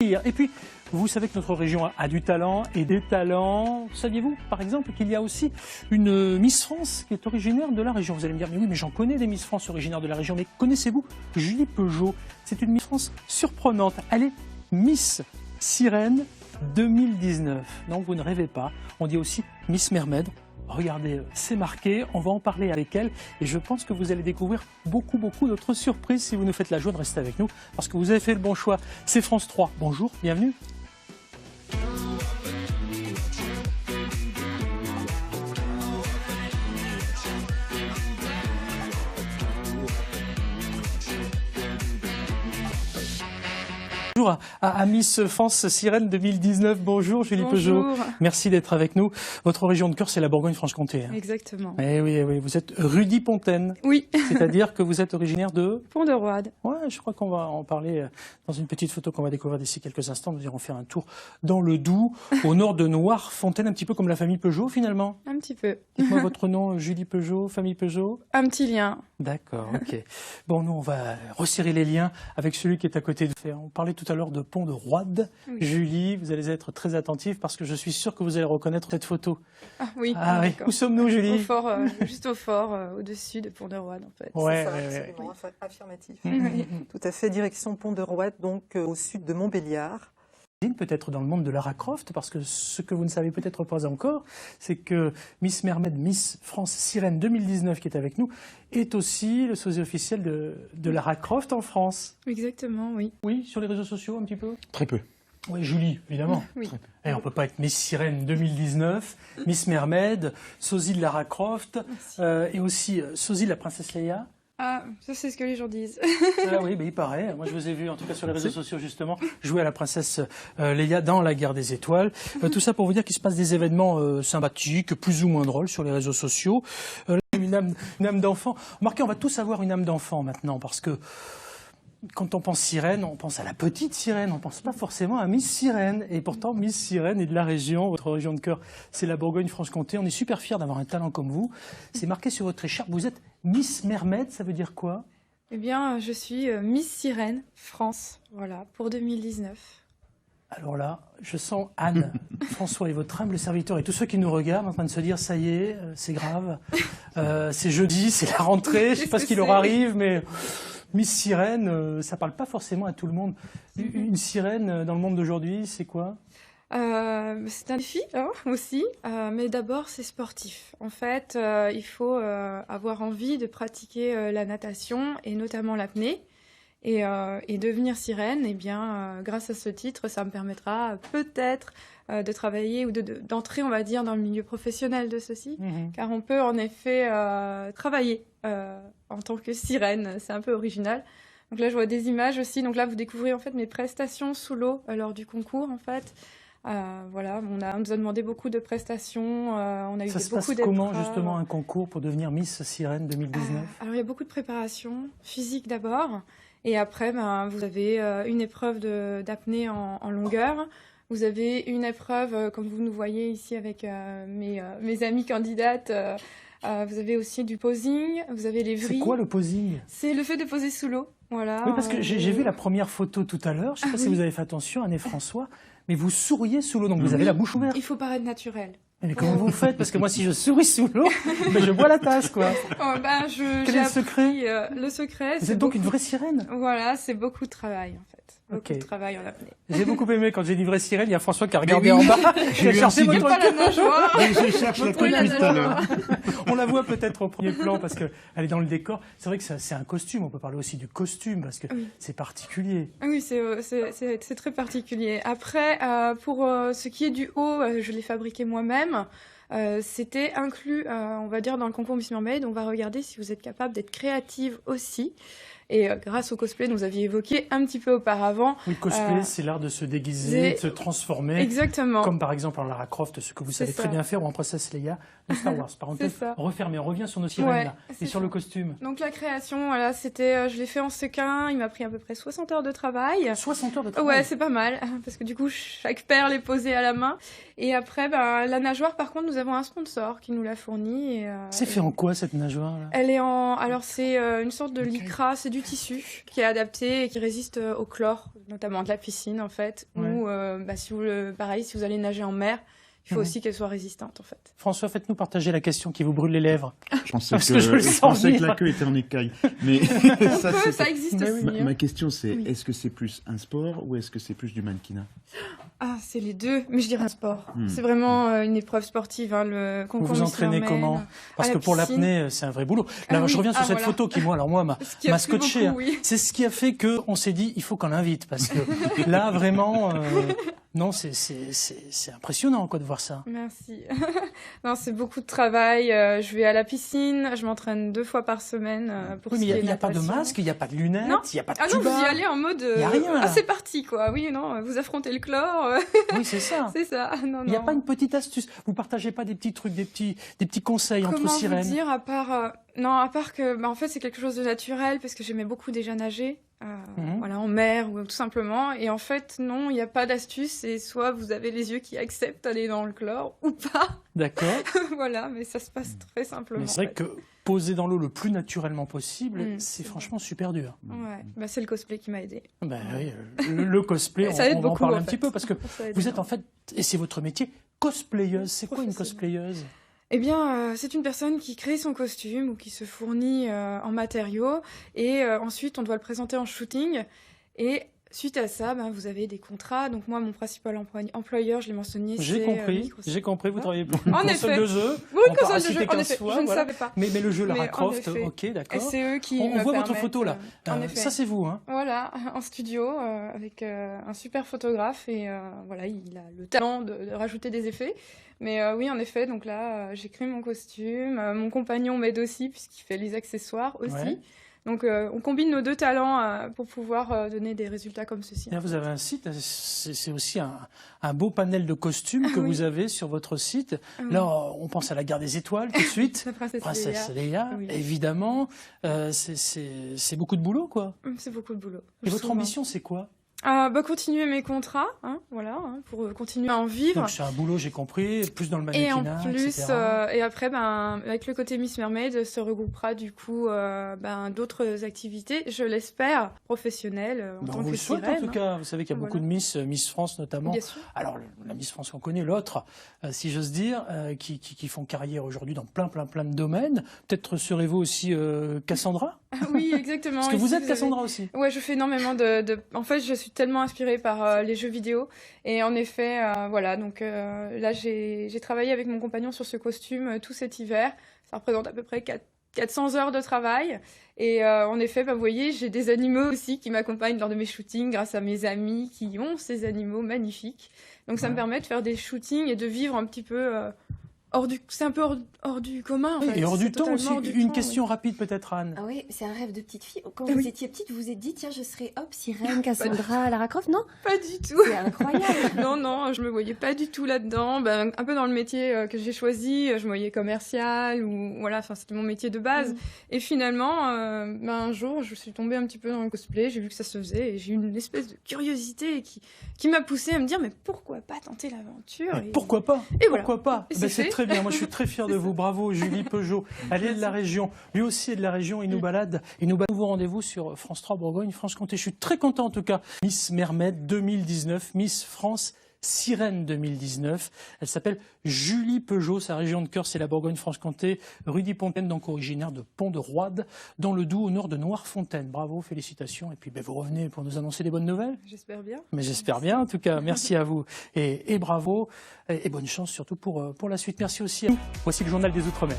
Et puis, vous savez que notre région a du talent et des talents. Saviez-vous, par exemple, qu'il y a aussi une Miss France qui est originaire de la région? Vous allez me dire, mais oui, mais j'en connais des Miss France originaires de la région. Mais connaissez-vous Julie Peugeot? C'est une Miss France surprenante. Elle est Miss Sirène 2019. Non, vous ne rêvez pas. On dit aussi Miss Mermaid. Regardez, c'est marqué, on va en parler avec elle et je pense que vous allez découvrir beaucoup d'autres surprises si vous nous faites la joie de rester avec nous parce que vous avez fait le bon choix. C'est France 3. Bonjour, bienvenue. Bonjour à Miss France Sirène 2019. Bonjour Julie Peugeot. Merci d'être avec nous. Votre région de cœur, c'est la Bourgogne-Franche-Comté. Hein. Exactement. Eh oui, oui, vous êtes Rudy-Pontaine. Oui. C'est-à-dire que vous êtes originaire de Pont-de-Roide. Ouais, je crois qu'on va en parler dans une petite photo qu'on va découvrir d'ici quelques instants. Nous irons faire un tour dans le Doubs, au nord de Noire-Fontaine, un petit peu comme la famille Peugeot finalement. Un petit peu. Dites-moi votre nom, Julie Peugeot, famille Peugeot. Un petit lien. D'accord, ok. Bon, nous, on va resserrer les liens avec celui qui est à côté de nous. On parlait tout à l'heure de Pont-de-Roide. Oui. Julie, vous allez être très attentive parce que je suis sûr que vous allez reconnaître cette photo. Ah oui. Ah, oui. Où sommes-nous, Julie? Au fort, juste au fort, au-dessus de Pont-de-Roide, en fait. Ouais, c'est absolument affirmatif. Tout à fait, direction Pont-de-Roide, donc au sud de Montbéliard. Peut-être dans le monde de Lara Croft, parce que ce que vous ne savez peut-être pas encore, c'est que Miss Mermaid, Miss France Sirène 2019 qui est avec nous, est aussi le sosie officiel de Lara Croft en France. Exactement, oui. Oui, sur les réseaux sociaux un petit peu? Très peu. Oui, Julie, évidemment. Oui. Et on ne peut pas être Miss Sirène 2019, Miss Mermaid, sosie de Lara Croft, et aussi sosie de la princesse Leia. Ah, ça c'est ce que les gens disent. Ah oui, mais il paraît. Moi je vous ai vu, en tout cas sur les réseaux sociaux justement, jouer à la princesse Leia dans La Guerre des Étoiles. Tout ça pour vous dire qu'il se passe des événements sympathiques, plus ou moins drôles sur les réseaux sociaux. Une âme d'enfant. Remarquez, on va tous avoir une âme d'enfant maintenant, parce que quand on pense sirène, on pense à la petite sirène, on ne pense pas forcément à Miss Sirène. Et pourtant, Miss Sirène est de la région, votre région de cœur, c'est la Bourgogne-Franche-Comté. On est super fiers d'avoir un talent comme vous. C'est marqué sur votre écharpe, vous êtes Miss Mermaid, ça veut dire quoi? Eh bien, je suis Miss Sirène France, voilà, pour 2019. Alors là, je sens Anne, François et votre humble serviteur et tous ceux qui nous regardent en train de se dire, ça y est, c'est grave, c'est jeudi, c'est la rentrée, je ne sais pas ce qui leur arrive, mais... Miss Sirène, ça ne parle pas forcément à tout le monde. Une sirène dans le monde d'aujourd'hui, c'est quoi? C'est un défi hein, aussi, mais d'abord c'est sportif. En fait, il faut avoir envie de pratiquer la natation et notamment l'apnée. Et devenir sirène, eh bien, grâce à ce titre, ça me permettra peut-être de travailler ou d'entrer, on va dire, dans le milieu professionnel de ceci, car on peut en effet travailler en tant que sirène, c'est un peu original. Donc là, je vois des images aussi. Donc là, vous découvrez en fait mes prestations sous l'eau lors du concours, en fait. Voilà, on nous a demandé beaucoup de prestations, on a eu beaucoup d'épreuves. Ça se passe comment justement un concours pour devenir Miss Sirène 2019? Alors il y a beaucoup de préparation physique d'abord. Et après, vous avez une épreuve d'apnée en longueur. Vous avez une épreuve, comme vous nous voyez ici avec mes amies candidates. Vous avez aussi du posing. Vous avez les vrilles. C'est quoi le posing? C'est le fait de poser sous l'eau. Voilà. Oui, parce que j'ai vu la première photo tout à l'heure. Je ne sais pas si vous avez fait attention, Anne et François, mais vous souriez sous l'eau, donc vous avez la bouche ouverte. Il faut paraître naturel. Mais comment vous faites? Parce que moi, si je souris sous l'eau, je bois la tasse, quoi. Quel est le secret? Le secret, vous êtes donc une vraie sirène? Voilà, c'est beaucoup de travail, en fait. Beaucoup de travail en apnée. J'ai beaucoup aimé quand j'ai dit vraie sirène, il y a François qui a regardé en bas. J'ai cherché votre la nageoire. Je cherche la truc tout à l'heure. On la voit peut-être au premier plan parce qu'elle est dans le décor. C'est vrai que c'est un costume. On peut parler aussi du costume parce que c'est particulier. Oui, c'est très particulier. Après, pour ce qui est du haut, je l'ai fabriqué moi-même. C'était inclus, on va dire, dans le concours Miss Mermaid. On va regarder si vous êtes capable d'être créative aussi. Et grâce au cosplay, nous avions évoqué un petit peu auparavant. Oui, le cosplay, c'est l'art de se déguiser, de se transformer. Exactement. Comme par exemple en Lara Croft, ce que vous savez très bien faire, ou en Princesse Leia de Star Wars. Parenthèse refermée. On revient sur nos sirènes là, et sur le costume. Donc la création, voilà, c'était, je l'ai fait en sequin. Il m'a pris à peu près 60 heures de travail. 60 heures de travail? Ouais, c'est pas mal, parce que du coup, chaque perle est posée à la main. Et après, la nageoire, par contre, nous avons un sponsor qui nous l'a fournie. C'est fait en quoi cette nageoire là? Elle est en, alors c'est une sorte de lycra, c'est du tissu qui est adapté et qui résiste au chlore, notamment de la piscine en fait. Ouais. Ou si vous allez nager en mer, il faut aussi qu'elle soit résistante en fait. François, faites-nous partager la question qui vous brûle les lèvres. Je pensais Parce que je le sens pensais que venir. la queue était en écaille. Mais ça, c'est Ça existe Mais aussi. oui. Ma question, c'est Oui. est-ce que c'est plus un sport ou est-ce que c'est plus du mannequinat? Ah, c'est les deux, mais je dirais un sport. Hmm. C'est vraiment une épreuve sportive, hein, le concours Vous vous Miss entraînez Mermaid. comment? Parce à que la pour piscine. l'apnée, c'est un vrai boulot. Là, Ah je oui, reviens sur cette voilà. photo qui, moi, Ce qui a m'a plu beaucoup, scotché. Hein. oui. C'est ce qui a fait qu'on s'est dit, il faut qu'on l'invite. Parce que là, vraiment, non, c'est impressionnant quoi, de voir ça. Merci. Non, c'est beaucoup de travail. Je vais à la piscine, je m'entraîne 2 fois par semaine pour Oui, mais ce qui est il n'y a pas de natation. masque, il n'y a pas de lunettes, Non. il n'y a pas de Ah non, vous tuba. y allez en mode Y a rien, là. ah, c'est parti quoi. Oui, non, vous affrontez le chlore. Oui, c'est ça. C'est ça. Non, Il n'y a non. pas une petite astuce. Vous partagez pas des petits trucs, des petits conseils entre Comment vous sirènes. dire à part non, à part que en fait c'est quelque chose de naturel parce que j'aimais beaucoup déjà nager. Voilà, en mer ou tout simplement. Et en fait, non, il n'y a pas d'astuce. C'est soit vous avez les yeux qui acceptent d'aller dans le chlore ou pas. D'accord. Voilà, mais ça se passe très simplement. Mais c'est vrai en fait. que poser dans l'eau le plus naturellement possible, C'est c'est franchement super dur. Ouais, bah, c'est le cosplay qui m'a aidé. Ben oui, le cosplay, Ça aide on va en beaucoup, parler en un fait. petit peu parce que Ça aide vous êtes énormément. en fait, et c'est votre métier, cosplayeuse. C'est quoi une Professionnelle. cosplayeuse? Eh bien, c'est une personne qui crée son costume ou qui se fournit en matériaux et ensuite on doit le présenter en shooting. Et suite à ça, vous avez des contrats. Donc moi, mon principal employeur, je l'ai mentionné, J'ai c'est compris, Microsoft. vous travaillez pour une En console effet. de jeu. Oui, On une peut en console de citer jeu, en qu'un effet, soit, je ne voilà. savais pas. Mais le jeu Lara Mais en Croft, effet. ok, Et d'accord. c'est eux qui On me voit votre permettent, photo là. en effet. Ça c'est vous, hein. Voilà, en studio, avec un super photographe et voilà, il a le talent de rajouter des effets. Mais oui, en effet, donc là, j'ai créé mon costume. Mon compagnon m'aide aussi puisqu'il fait les accessoires aussi. Ouais. Donc on combine nos 2 talents pour pouvoir donner des résultats comme ceci. Là, vous avez un site, c'est aussi un beau panel de costumes que Oui. vous avez sur votre site. Ah oui. Là, on pense à la Guerre des Étoiles tout de suite. La princesse Princesse Leia. Leia, Oui. évidemment. C'est beaucoup de boulot, quoi. C'est beaucoup de boulot. Et votre Souvent. ambition, c'est quoi? Continuer mes contrats, hein, voilà, pour continuer à en vivre. Donc c'est un boulot, j'ai compris, plus dans le Et en mannequinat, plus, etc. et après, avec le côté Miss Mermaid, se regroupera du coup d'autres activités, je l'espère, professionnelles en Ben, tant on vous que le souhaite sirène. en tout cas. Vous savez qu'il y a beaucoup de Miss France notamment. Bien sûr. Alors la Miss France qu'on connaît, l'autre, si j'ose dire, qui font carrière aujourd'hui dans plein de domaines. Peut-être serez-vous aussi Cassandra? Oui, exactement. Parce que Ici, vous êtes avez- Cassandra aussi. Ouais, je fais énormément En fait, je suis tellement inspirée par les jeux vidéo. Et en effet, voilà, donc là, j'ai travaillé avec mon compagnon sur ce costume tout cet hiver. Ça représente à peu près 400 heures de travail. Et en effet, vous voyez, j'ai des animaux aussi qui m'accompagnent lors de mes shootings grâce à mes amis qui ont ces animaux magnifiques. Donc ça me permet de faire des shootings et de vivre un petit peu... C'est un peu hors du commun, en Oui, fait. et hors du C'est temps totalement aussi. hors du Une temps, question rapide peut-être, Anne. Ah oui, c'est un rêve de petite fille. Quand Ah vous oui. étiez petite, vous vous êtes dit, tiens, je serai hop, sirène, Cassandra, Lara Croft. Non, Pas du tout. c'est incroyable. Non, je me voyais pas du tout là-dedans. Un peu dans le métier que j'ai choisi, je me voyais commercial ou voilà, enfin c'était mon métier de base. Et finalement, un jour, je suis tombée un petit peu dans le cosplay, j'ai vu que ça se faisait et j'ai eu une espèce de curiosité qui m'a poussée à me dire mais pourquoi pas tenter l'aventure Mais pourquoi pas? Et voilà. Pourquoi pas? Et Ben, c'est c'est fait. très bien. Moi, je suis très fier de vous. Bravo, Julie Peugeot. Elle est de la région. Lui aussi est de la région. Il nous balade. Nouveau rendez-vous sur France 3 Bourgogne, Franche-Comté. Je suis très content en tout cas. Miss Mermaid 2019, Miss France Sirène 2019. Elle s'appelle Julie Peugeot. Sa région de cœur, c'est la Bourgogne-Franche-Comté. Rudy Pontaine, donc originaire de Pont-de-Roide, dans le Doubs, au nord de Noirfontaine. Bravo, félicitations. Et puis, vous revenez pour nous annoncer des bonnes nouvelles. J'espère bien. Mais j'espère bien, en tout cas. Merci à vous. Et bravo. Et bonne chance surtout pour la suite. Merci aussi. Voici le journal des Outre-mer.